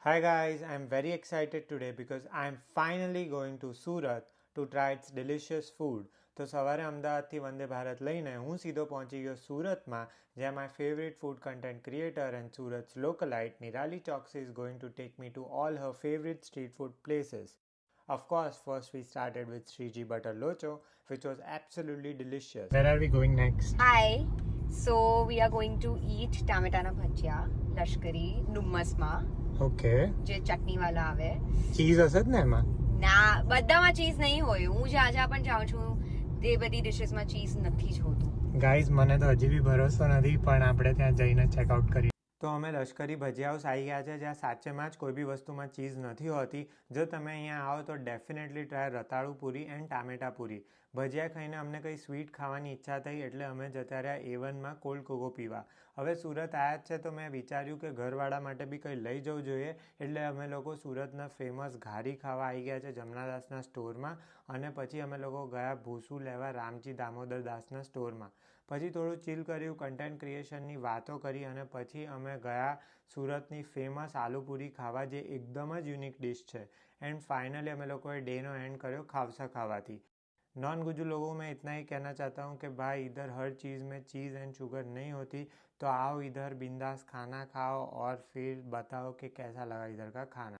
Hi guys, I'm very excited today because I'm finally going to Surat to try its delicious food. તો સવારે અમદાવાદથી વંદે ભારત લઈને હું સીધો પહોંચી ગયો સુરતમાં, જ્યાં my favorite food content creator and Surat's localite Nirali Choksi is going to take me to all her favorite street food places. Of course, first we started with Sriji Butter Locho, which was absolutely delicious. Where are we going next? Hi. So we are going to eat ટામેટાના ભજીયા લશ્કરી નુમ્મસમાં okay. જે ચટણી વાળા આવે. Cheese હશે જ ને એમાં? ના, બધામાં ચીઝ નહીં હોય. હું જ્યાં પણ જાઉં છું તે બધી ડિશિસમાં ચીઝ નથી જ હોતું. ગાઈઝ, મને તો હજી બી ભરોસો નથી, પણ આપણે ત્યાં જઈને ચેકઆઉટ કરીએ. તો અમે લશ્કરી ભજીયા હાઉસ આવી ગયા છે, જ્યાં સાચેમાં જ કોઈ બી વસ્તુમાં ચીઝ નથી હોતી. જો તમે અહીંયા આવો તો ડેફિનેટલી ટ્રાય રતાળુ પૂરી એન્ડ ટામેટા પૂરી. ભજીયા ખાઈને અમને કંઈ સ્વીટ ખાવાની ઈચ્છા થઈ, એટલે અમે જતા રહ્યા A1માં કોલ્ડ કોકો પીવા. હવે સુરત આવ્યા જ છે તો મેં વિચાર્યું કે ઘરવાળા માટે બી કંઈ લઈ જવું જોઈએ, એટલે અમે લોકો સુરતના ફેમસ ઘારી ખાવા આવી ગયા છે જમનાદાસના સ્ટોરમાં. અને પછી અમે લોકો ગયા ભૂસું લેવા રામજી દામોદર દાસના સ્ટોરમાં. પછી થોડું ચીલ કર્યું, કન્ટેન્ટ ક્રિએશનની વાતો કરી, અને પછી અમે ગયા સુરતની ફેમસ આલુપૂરી ખાવા, જે એકદમ જ યુનિક ડિશ છે. एंड फाइनली हमें लोगों ने डे नो एंड करो खावसा खावाती. नॉन गुजू लोगों में इतना ही कहना चाहता हूँ कि भाई इधर हर चीज़ में चीज़ एंड शुगर नहीं होती, तो आओ इधर बिंदास खाना खाओ और फिर बताओ कि कैसा लगा इधर का खाना.